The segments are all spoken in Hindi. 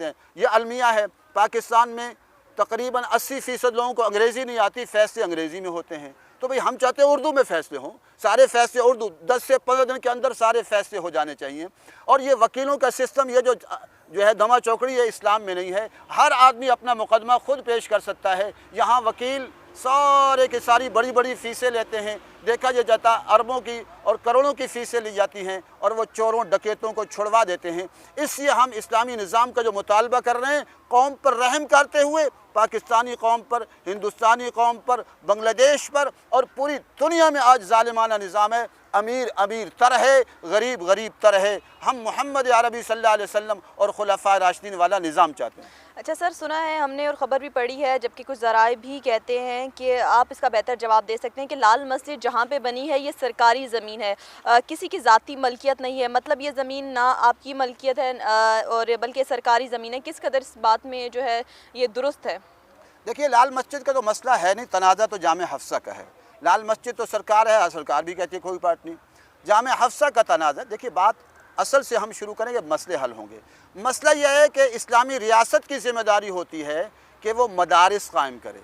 हैं। ये अलमिया है, पाकिस्तान में तकरीबन 80% लोगों को अंग्रेज़ी नहीं आती, फ़ैसले अंग्रेज़ी में होते हैं। तो भाई हम चाहते हैं उर्दू में फ़ैसले हों, सारे फ़ैसले उर्दू, 10 से 15 दिन के अंदर सारे फ़ैसले हो जाने चाहिए। और ये वकीलों का सिस्टम, ये जो है दमा चौकड़ी, ये इस्लाम में नहीं है। हर आदमी अपना मुकदमा खुद पेश कर सकता है। यहाँ वकील सारे की सारी बड़ी बड़ी फ़ीसें लेते हैं, देखा ये जाता अरबों की और करोड़ों की फ़ीसें ली जाती हैं और वो चोरों डकैतों को छुड़वा देते हैं। इसलिए हम इस्लामी निज़ाम का जो मुतालबा कर रहे हैं, कौम पर रहम करते हुए, पाकिस्तानी कौम पर, हिंदुस्तानी कौम पर, बांग्लादेश पर और पूरी दुनिया में आज ज़ालिमाना निज़ाम है। अमीर अमीर तर है, गरीब गरीब तर है। हम मोहम्मद अरबी सल्लल्लाहु अलैहि वसल्लम और खुलफाए राशिदीन वाला निज़ाम चाहते हैं। अच्छा सर, सुना है हमने और ख़बर भी पढ़ी है, जबकि कुछ ज़राए भी कहते हैं कि आप इसका बेहतर जवाब दे सकते हैं कि लाल मस्जिद जहाँ पे बनी है ये सरकारी ज़मीन है, किसी की ज़ाती मलकियत नहीं है। मतलब ये ज़मीन ना आपकी मलकियत है और बल्कि सरकारी ज़मीन है। किस कदर इस बात में जो है ये दुरुस्त है? देखिए, लाल मस्जिद का तो मसला है नहीं, तनाज़ा तो जामे हफ्सा का है। लाल मस्जिद तो सरकार है, सरकार भी कहती है कोई बात नहीं। जामे हफ्सा का तनाज़ा, देखिए बात असल से हम शुरू करेंगे, मसले हल होंगे। मसला यह है कि इस्लामी रियासत की ज़िम्मेदारी होती है कि वो मदारिस कायम करे।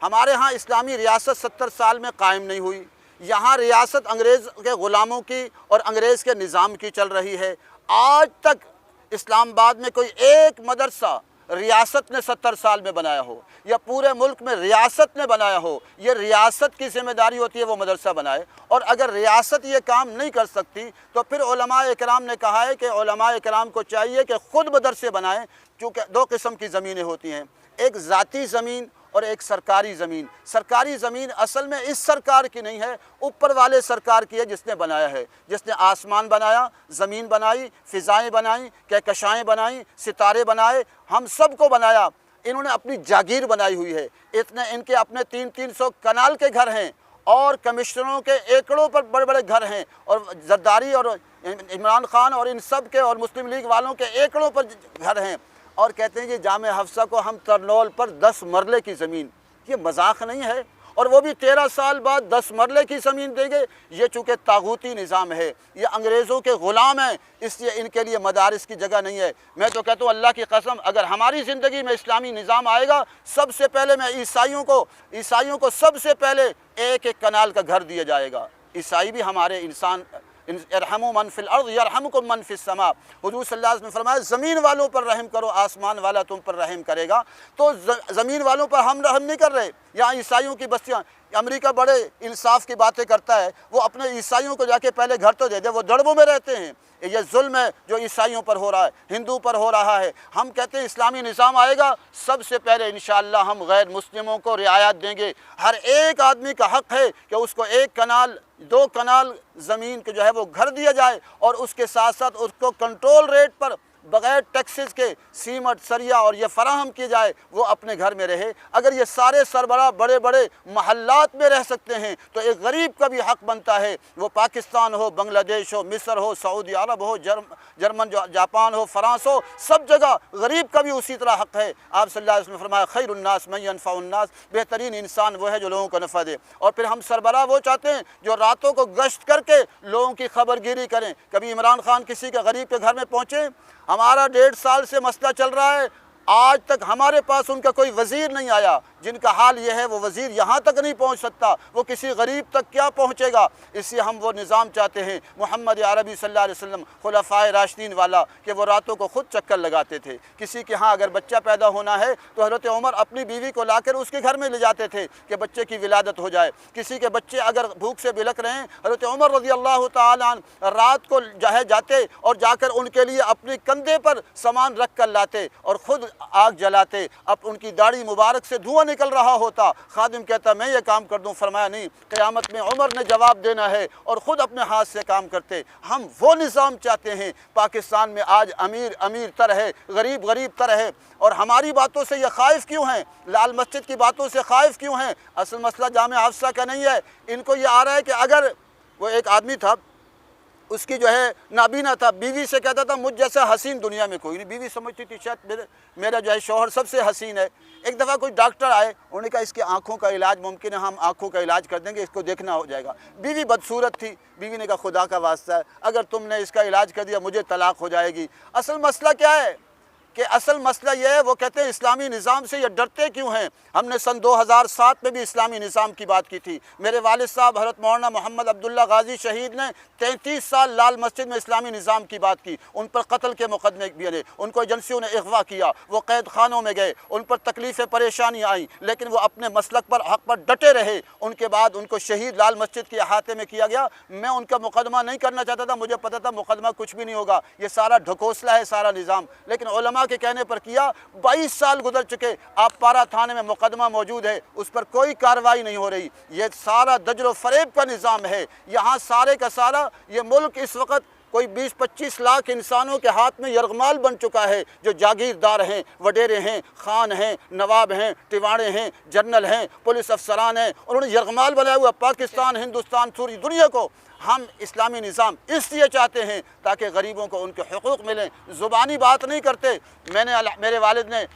हमारे यहाँ इस्लामी रियासत 70 साल में कायम नहीं हुई। यहाँ रियासत अंग्रेज़ के ग़ुलामों की और अंग्रेज़ के निज़ाम की चल रही है। आज तक इस्लामाबाद में कोई एक मदरसा रियासत ने 70 साल में बनाया हो या पूरे मुल्क में रियासत ने बनाया हो। ये रियासत की ज़िम्मेदारी होती है वो मदरसा बनाए। और अगर रियासत ये काम नहीं कर सकती तो फिर उलमाए इकराम ने कहा है कि उलमाए इकराम को चाहिए कि ख़ुद मदरसे बनाएं। चूँकि दो किस्म की ज़मीनें होती हैं, एक ज़ाती ज़मीन और एक सरकारी ज़मीन। सरकारी ज़मीन असल में इस सरकार की नहीं है, ऊपर वाले सरकार की है जिसने बनाया है, जिसने आसमान बनाया, ज़मीन बनाई, फ़िज़ाएँ बनाई, कहकशाएँ बनाई, सितारे बनाए, हम सब को बनाया। इन्होंने अपनी जागीर बनाई हुई है। इतने इनके अपने 300 कनाल के घर हैं और कमिश्नरों के एकड़ों पर बड़े बड़े घर हैं और जरदारी और इमरान खान और इन सब के और मुस्लिम लीग वालों के एकड़ों पर घर हैं। और कहते हैं कि जामे हफ्सा को हम तरनौल पर 10 मरले की ज़मीन, ये मजाक नहीं है। और वो भी 13 साल बाद 10 मरले की ज़मीन देंगे। ये चूँकि तागूती निज़ाम है, ये अंग्रेज़ों के ग़ुलाम हैं, इसलिए इनके लिए मदारिस की जगह नहीं है। मैं तो कहता हूँ अल्लाह की कसम, अगर हमारी ज़िंदगी में इस्लामी निज़ाम आएगा, सबसे पहले मैं ईसाइयों को सबसे पहले एक एक कनाल का घर दिया जाएगा। ईसाई भी हमारे इंसान, इरहमु मन फिल अर्ज़ यरहमुकुम मन फिस समा। हुज़ूर सल्लल्लाहु अलैहि वसल्लम ने फरमाया, ज़मीन वालों पर रहम करो, आसमान वाला तुम पर रहम करेगा। तो ज़मीन वालों पर हम रहम नहीं कर रहे। यहाँ ईसाइयों की बस्तियाँ, अमेरिका बड़े इंसाफ की बातें करता है, वो अपने ईसाइयों को जाके पहले घर तो दे दे, वो दड़बों में रहते हैं। ये जुल्म है जो ईसाइयों पर हो रहा है, हिंदू पर हो रहा है। हम कहते हैं इस्लामी निज़ाम आएगा, सबसे पहले इंशाअल्लाह हम गैर मुस्लिमों को रियायत देंगे। हर एक आदमी का हक़ है कि उसको 1 कनाल 2 कनाल ज़मीन के जो है वो घर दिया जाए और उसके साथ साथ उसको कंट्रोल रेट पर बग़ैर टैक्सेस के सीमेंट, सरिया और ये फराहम किए जाए, वो अपने घर में रहे। अगर ये सारे सरबराह बड़े बड़े महल्लात में रह सकते हैं तो एक गरीब का भी हक़ बनता है, वो पाकिस्तान हो, बांग्लादेश हो, मिस्र हो, सऊदी अरब हो, जर्मन जापान हो, फ्रांस हो, सब जगह गरीब का भी उसी तरह हक़ है। आप सल्लल्लाहु अलैहि वसल्लम ने फरमाया, खैरुन्नास मन यनफ़उन्नास, बेहतरीन इंसान वो है जो लोगों को नफ़ा दे। और फिर हम सरबराह वो चाहते हैं जो रातों को गश्त करके लोगों की खबरगिरी करें। कभी इमरान खान किसी के गरीब के घर में पहुँचे? हमारा 1.5 साल से मसला चल रहा है, आज तक हमारे पास उनका कोई वज़ीर नहीं आया। जिनका हाल ये है वो वज़ीर यहाँ तक नहीं पहुँच सकता, वो किसी गरीब तक क्या पहुँचेगा। इसलिए हम वो निज़ाम चाहते हैं मोहम्मद अरबी सल्लल्लाहु अलैहि वसल्लम खुलफ़ाए राशिदीन वाला, कि वो रातों को खुद चक्कर लगाते थे। किसी के यहाँ अगर बच्चा पैदा होना है तो हज़रत उमर अपनी बीवी को लाकर उसके घर में ले जाते थे कि बच्चे की विलादत हो जाए। किसी के बच्चे अगर भूख से बिलख रहे हैं, हज़रत उमर रज़ियल्लाहु ताला अन्हु रात को जाते और जाकर उनके लिए अपने कंधे पर सामान रख कर लाते और ख़ुद आग जलाते। अब उनकी दाढ़ी मुबारक से धुआं निकल रहा होता, खादिम कहता मैं ये काम कर दूं, फरमाया नहीं, क़यामत में उमर ने जवाब देना है, और ख़ुद अपने हाथ से काम करते। हम वो निज़ाम चाहते हैं। पाकिस्तान में आज अमीर अमीर तर है, गरीब गरीब तर है। और हमारी बातों से ये ख़ाइफ़ क्यों हैं? लाल मस्जिद की बातों से ख़ाइफ़ क्यों हैं? असल मसला जामे हफ्सा का नहीं है। इनको ये आ रहा है कि अगर वो एक आदमी था, उसकी जो है नाबीना था, बीवी से कहता था मुझ जैसा हसीन दुनिया में कोई नहीं। बीवी समझती थी शायद मेरा जो है शौहर सबसे हसीन है। एक दफ़ा कोई डॉक्टर आए, उन्होंने कहा इसकी आँखों का इलाज मुमकिन है, हम आँखों का इलाज कर देंगे, इसको देखना हो जाएगा। बीवी बदसूरत थी। बीवी ने कहा खुदा का वास्ता है, अगर तुमने इसका इलाज कर दिया मुझे तलाक हो जाएगी। असल मसला क्या है कि असल मसला ये है, वो कहते हैं इस्लामी निज़ाम से ये डरते क्यों हैं। हमने सन 2007 में भी इस्लामी निज़ाम की बात की थी। मेरे वालिद साहब हज़रत मौलाना मोहम्मद अब्दुल्ला गाजी शहीद ने 33 साल लाल मस्जिद में इस्लामी निज़ाम की बात की। उन पर कत्ल के मुकदमे भी बने, उनको एजेंसियों ने अगवा किया, वो कैद खानों में गए, उन पर तकलीफ़ें परेशानियाँ आई, लेकिन वो अपने मसलक पर, हक़ पर डटे रहे। उनके बाद उनको शहीद लाल मस्जिद के अहाते में किया गया। मैं उनका मुकदमा नहीं करना चाहता था, मुझे पता था मुकदमा कुछ भी नहीं होगा, ये सारा ढकोसला है सारा निज़ाम, लेकिन उलमा के कहने पर किया। 22 साल गुजर चुके, आप पारा थाने में मुकदमा मौजूद है, उस पर कोई कार्रवाई नहीं हो रही। ये सारा दजल व फरेब का निज़ाम है। यहाँ सारे का सारा ये मुल्क इस वक्त कोई 20-25 लाख इंसानों के हाथ में यरगमाल बन चुका है, जो जागीरदार हैं, वडेरे हैं, खान हैं, नवाब हैं, टिवाड़े हैं, जनरल हैं, पुलिस अफसरान हैं। उन्होंने यरगमाल बनाया हुआ पाकिस्तान, हिंदुस्तान, पूरी दुनिया को। हम इस्लामी निज़ाम इसलिए चाहते हैं ताकि गरीबों को उनके हुकूक मिलें। ज़ुबानी बात नहीं करते। मेरे वालिद ने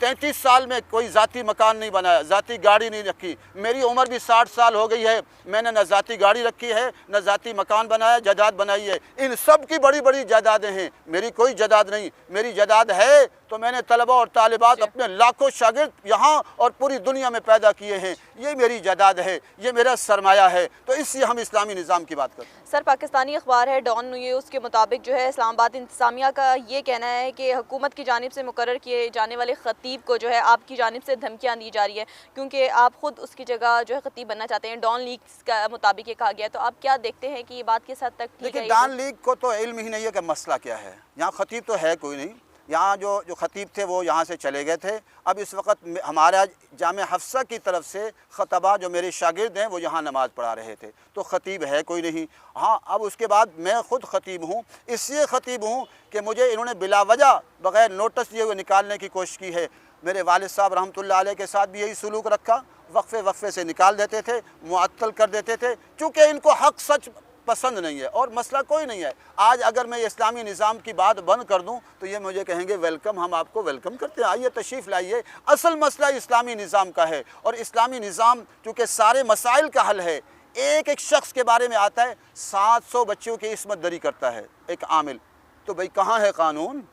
33 साल में कोई ज़ाती मकान नहीं बनाया, ज़ाती गाड़ी नहीं रखी। मेरी उम्र भी 60 साल हो गई है, मैंने न ज़ाती गाड़ी रखी है, न ज़ाती मकान बनाया, जायदाद बनाई है। इन सब की बड़ी बड़ी जायदादें हैं, मेरी कोई जायदाद नहीं। मेरी जायदाद है तो मैंने तलबा और तालिबात अपने लाखों शागिर्द यहाँ और पूरी दुनिया में पैदा किए हैं। ये मेरी जायदाद है, ये मेरा सरमाया है। तो इसलिए हम इस्लामी निज़ाम की बात करते हैं। सर, पाकिस्तानी अखबार है डॉन न्यूज़ के मुताबिक जो है इस्लामाबाद इंतज़ामिया का ये कहना है कि हुकूमत की जानिब से मुकर्रर किए जाने वाले ख़तीब को जो है आपकी जानिब से धमकियाँ दी जा रही है, क्योंकि आप ख़ुद उसकी जगह जो है ख़तीब बनना चाहते हैं। डॉन लीग का मुताबिक ये कहा गया, तो आप क्या देखते हैं कि ये बात किस हद तक ठीक है? देखिए, डॉन लीग को तो इल्म ही नहीं है कि मसला क्या है। यहाँ ख़तीब तो है कोई नहीं। यहाँ जो ख़तीब थे वो यहाँ से चले गए थे। अब इस वक्त हमारा जामे हफ्सा की तरफ से ख़तबा जो मेरे शागिर्द हैं वो यहाँ नमाज़ पढ़ा रहे थे, तो ख़तीब है कोई नहीं। हाँ, अब उसके बाद मैं ख़ुद ख़तीब हूँ। इसलिए ख़तीब हूँ कि मुझे इन्होंने बिला वजह बग़ैर नोटिस दिए हुए निकालने की कोशिश की है। मेरे वालिद साहब रहमतुल्लाह अलैह के साथ भी यही सलूक रखा, वक्फ़े से निकाल देते थे, मुअत्तल कर देते थे, चूँकि इनको हक़ सच पसंद नहीं है और मसला कोई नहीं है। आज अगर मैं इस्लामी निज़ाम की बात बंद कर दूं तो ये मुझे कहेंगे वेलकम, हम आपको वेलकम करते हैं, आइए तशरीफ़ लाइए। असल मसला इस्लामी निज़ाम का है और इस्लामी निज़ाम चूँकि सारे मसाइल का हल है। एक एक शख्स के बारे में आता है, 700 बच्चों की इस्मत दरी करता है एक आमिल, तो भाई कहाँ है कानून?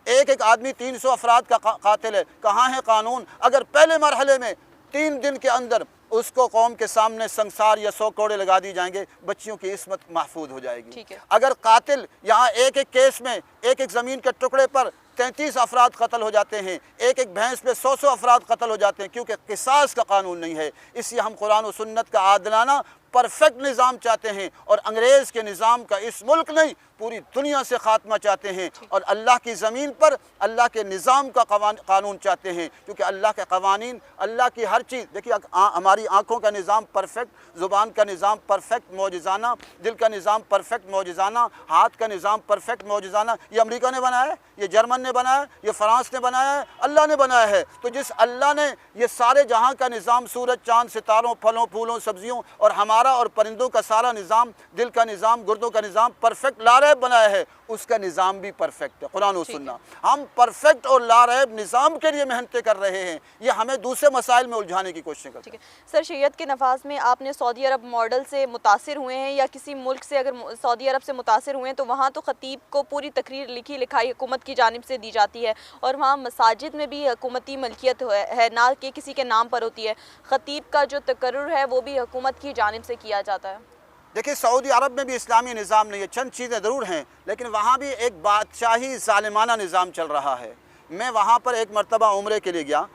एक एक आदमी 300 अफराद का कातिल है, कहाँ है कानून? अगर पहले मरहले में 3 दिन के अंदर उसको कौम के सामने संसार या 100 कोड़े लगा दी जाएंगे, बच्चियों की इस्मत महफूज हो जाएगी। अगर कातिल यहाँ एक एक केस में एक एक ज़मीन के टुकड़े पर 33 अफराद कत्ल हो जाते हैं, एक एक भैंस पे 100 अफराद कत्ल हो जाते हैं, क्योंकि किसास का कानून नहीं है। इसलिए हम कुरान और सुन्नत का आदलाना परफेक्ट निज़ाम चाहते हैं और अंग्रेज़ के निज़ाम का इस मुल्क नहीं पूरी दुनिया से ख़ात्मा चाहते हैं और अल्लाह की ज़मीन पर अल्लाह के निज़ाम का कानून चाहते हैं, क्योंकि अल्लाह के क़वानीन, अल्लाह की हर चीज़। देखिए, हमारी आँखों का निज़ाम परफेक्ट, ज़ुबान का निज़ाम परफेक्ट मौजिज़ाना, दिल का निज़ाम परफेक्ट मौजिज़ाना, हाथ का निज़ाम परफेक्ट मौजिज़ाना। ये अमेरिका ने बनाया है, ये जर्मन ने बनाया है, ये फ्रांस ने बनाया है, अल्लाह ने बनाया है। तो जिस अल्लाह ने ये सारे जहाँ का निज़ाम, सूरज, चाँद, सितारों, फलों, फूलों, सब्जियों और हमारा और परिंदों का सारा निज़ाम, दिल का निज़ाम, गुर्दों का निज़ाम परफेक्ट लारैब बनाया है, उसका निज़ाम भी परफेक्ट है। कुरान और सुन्ना, हम परफेक्ट और लारैब निज़ाम के लिए मेहनतें कर रहे हैं। ये हमें दूसरे मसाइल में उलझाने की कोशिश करते हैं। सर, शरीयत के नफाज में आपने सऊदी अरब मॉडल से मुतासिर हुए हैं या किसी मुल्क से अगर सऊदी अरब से मुतासिर हुए हैं तो वहाँ तो ख़तीब को पूरी तकरीर लिखी लिखाई हुकूमत की जानिब से दी जाती है और वहाँ मसाजिद में भी हुकूमती मलकियत है, ना कि किसी के नाम पर होती है। ख़तीब का जो तकर्रुर है वो भी हुकूमत की जानिब से किया जाता है। देखिए, सऊदी अरब में भी इस्लामी निज़ाम नहीं है, चंद चीज़ें ज़रूर हैं, लेकिन वहाँ भी एक बादशाही ज़ालिमाना निज़ाम चल रहा है। मैं वहाँ पर एक मरतबा उम्रे के लिए गया,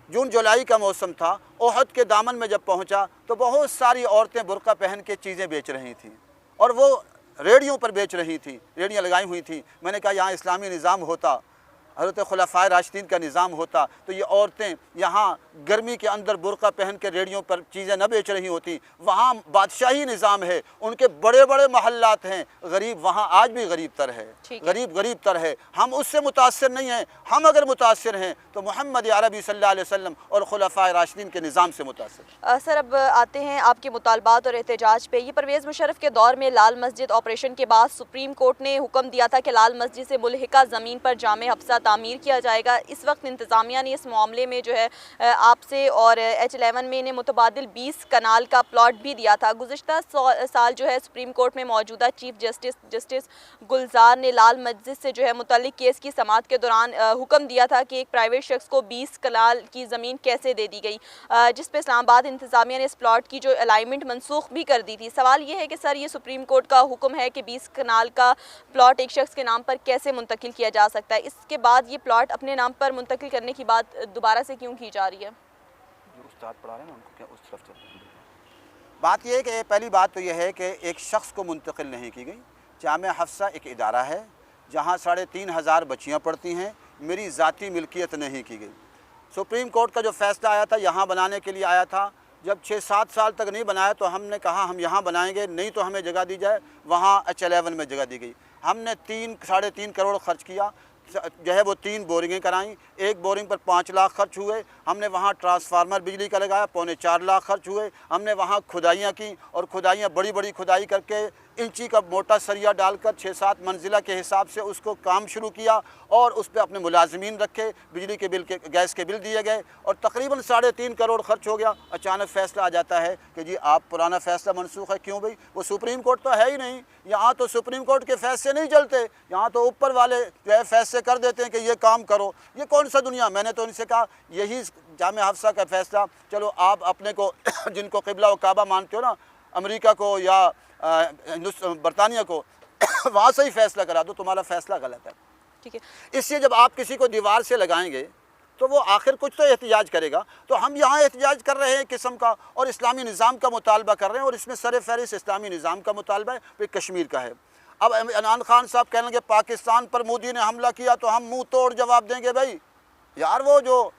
जून जुलाई का मौसम था। ओहद के दामन में जब पहुँचा तो बहुत सारी औरतें बुर्का पहन के चीज़ें बेच रही थीं और वो रेडियों पर बेच रही थी, रेडियाँ लगाई हुई थी। मैंने कहा, यहाँ इस्लामी निज़ाम होता, हज़रत खुलफ़ाए राशिदीन का निज़ाम होता तो ये औरतें यहाँ गर्मी के अंदर बुर्का पहन के रेडियो पर चीज़ें न बेच रही होती। वहाँ बादशाही निज़ाम है, उनके बड़े बड़े महल्लात हैं, गरीब वहाँ आज भी गरीब तर है, गरीब तर है। हम उससे मुतासिर नहीं हैं। हम अगर मुतासिर हैं तो मोहम्मद अरबी सल्लल्लाहु अलैहि वसल्लम और खुलफ़ाए राशिदीन के निज़ाम से मुतासिर। सर, अब आते हैं आपके मुतालबात और एहतजाज पे। ये परवेज़ मुशर्रफ के दौर में लाल मस्जिद ऑपरेशन के बाद सुप्रीम कोर्ट ने हुक्म दिया था कि लाल मस्जिद से मुल्हिका ज़मीन पर जामे हफ्सा तामीर किया जाएगा। इस वक्त इंतज़ामिया ने इस मामले में जो है आपसे और H11 में इन्हें मुतबादिल 20 कनाल का प्लॉट भी दिया था। गुज़िश्ता साल जो है सुप्रीम कोर्ट में मौजूदा चीफ जस्टिस गुलजार ने लाल मस्जिद से जो है मुतल्लिक केस की समाअत के दौरान हुक्म दिया था कि एक प्राइवेट शख्स को 20 कनाल की ज़मीन कैसे दे दी गई, जिस पे इस्लामाबाद इंतज़ामिया ने इस प्लॉट की जो अलाइनमेंट मनसूख भी कर दी थी। सवाल ये है कि सर, ये सुप्रीम कोर्ट का हुक्म है कि 20 कनाल का प्लॉट एक शख्स के नाम पर कैसे मुंतकिल किया जा सकता है? इसके बाद ये प्लॉट अपने नाम पर मुंतकिल करने की बात दोबारा से क्यों की जा रही है? जो उस्ताद पढ़ा रहे हैं ना, उनको क्या उस तरफ चलते हैं। बात यह है कि पहली बात तो यह है कि एक शख्स को मुंतकिल नहीं की गई। जामिया हफ्सा एक इदारा है जहाँ 3,500 बच्चियाँ पढ़ती हैं। मेरी ज़ाती मिल्कियत नहीं की गई। सुप्रीम कोर्ट का जो फ़ैसला आया था यहाँ बनाने के लिए आया था। जब 6-7 साल तक नहीं बनाया तो हमने कहा हम यहाँ बनाएंगे, नहीं तो हमें जगह दी जाए। वहाँ H11 में जगह दी गई। हमने 3-3.5 करोड़ ख़र्च किया, जो है वो 3 बोरिंगें कराईं। एक बोरिंग पर 5 लाख खर्च हुए। हमने वहाँ ट्रांसफार्मर बिजली का लगाया, 3.25 लाख खर्च हुए। हमने वहाँ खुदाइयाँ की और खुदाइयाँ बड़ी बड़ी खुदाई करके इंची का मोटा सरिया डालकर 6-7 मंजिला के हिसाब से उसको काम शुरू किया और उस पर अपने मुलाजमीन रखे। बिजली के बिल के गैस के बिल दिए गए और तकरीबन 3.5 करोड़ खर्च हो गया। अचानक फ़ैसला आ जाता है कि जी आप पुराना फ़ैसला मनसूख है। क्यों भाई? वो सुप्रीम कोर्ट तो है ही नहीं। यहाँ तो सुप्रीम कोर्ट के फ़ैसले नहीं चलते, यहाँ तो ऊपर वाले जो है फ़ैसले कर देते हैं कि ये काम करो। ये कौन सा दुनिया? मैंने तो उनसे कहा यही जामिया हफ्सा का फ़ैसला, चलो आप अपने को जिनको क़िबला व काबा मानते हो ना, अमेरिका को या बरतानिया को वहाँ से ही फ़ैसला करा दो, तुम्हारा फ़ैसला गलत है। ठीक है। इसलिए जब आप किसी को दीवार से लगाएंगे तो वो आखिर कुछ तो एहतिजाज करेगा। तो हम यहाँ एहतिजाज कर रहे हैं किस्म का और इस्लामी निज़ाम का मुतालबा कर रहे हैं और इसमें सर फहरिस्त इस्लामी निज़ाम का मुतालबा है, फिर कश्मीर का है। अब इमरान खान साहब कहने लगे पाकिस्तान पर मोदी ने हमला किया तो हम मुँह तोड़ जवाब देंगे। भाई यार, वो जो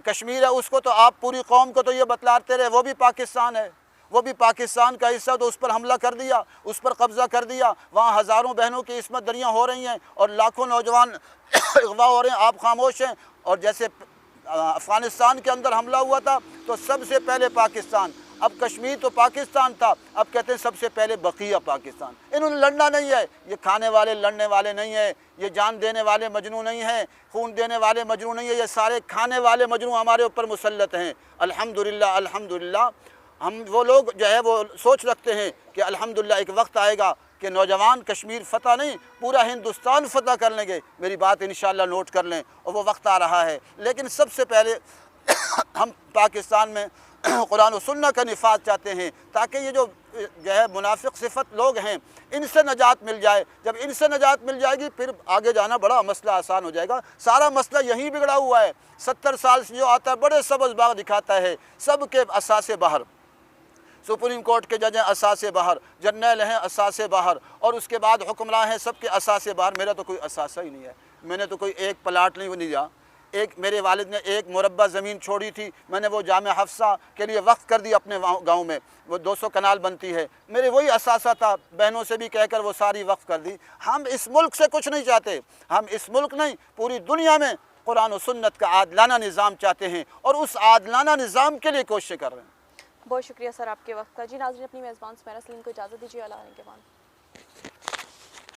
कश्मीर है उसको तो आप पूरी कौम को तो ये बतलाते रहे वो भी पाकिस्तान है, वो भी पाकिस्तान का हिस्सा, तो उस पर हमला कर दिया, उस पर कब्ज़ा कर दिया। वहाँ हज़ारों बहनों की इस्मत दरियाँ हो रही हैं और लाखों नौजवान अगवा हो रहे हैं, आप खामोश हैं। और जैसे अफ़गानिस्तान के अंदर हमला हुआ था तो सबसे पहले पाकिस्तान, अब कश्मीर तो पाकिस्तान था, अब कहते हैं सबसे पहले बकिया पाकिस्तान। इन्होंने लड़ना नहीं है, ये खाने वाले लड़ने वाले नहीं है, ये जान देने वाले मजनू नहीं है, खून देने वाले मजनू नहीं है, ये सारे खाने वाले मजनू हमारे ऊपर मुसल्लत हैं। अल्हम्दुलिल्लाह अल्हम्दुलिल्लाह। हम वो लोग जो है वो सोच रखते हैं कि अल्हम्दुलिल्लाह एक वक्त आएगा कि नौजवान कश्मीर फ़तह नहीं पूरा हिंदुस्तान फ़तह कर लेंगे। मेरी बात इंशाअल्लाह नोट कर लें, और वो वक्त आ रहा है। लेकिन सबसे पहले हम पाकिस्तान में कुरान और सुन्नत का निफाज चाहते हैं ताकि ये जो है मुनाफिक सिफत लोग हैं इनसे नजात मिल जाए। जब इनसे नजात मिल जाएगी फिर आगे जाना बड़ा मसला आसान हो जाएगा। सारा मसला यहीं बिगड़ा हुआ है। 70 साल से जो आता है बड़े सबज़ बाग दिखाता है, सब के असासे बाहर। सुप्रीम कोर्ट के जज हैं असासे बाहर, जर्नल हैं असासे बाहर, और उसके बाद हुक्मरान हैं सबके असासे बाहर। मेरा तो कोई असासा ही नहीं है, मैंने तो कोई एक प्लाट नहीं दिया। एक मेरे वालिद ने एक मुरब्बा ज़मीन छोड़ी थी, मैंने वो जामिया हफ्सा के लिए वक्फ कर दी अपने गांव में। वो 200 कनाल बनती है, मेरे वही असासा था, बहनों से भी कहकर वो सारी वक्फ कर दी। हम इस मुल्क से कुछ नहीं चाहते, हम इस मुल्क नहीं पूरी दुनिया में कुरान और सुन्नत का आदलाना निज़ाम चाहते हैं और उस आदलाना निज़ाम के लिए कोशिश कर रहे हैं। बहुत शुक्रिया सर आपके वक्त का। जी नाज़रीन, अपनी मेज़बान सुमैरा सलीम को इजाज़त दीजिए। अल्लाह के बाद।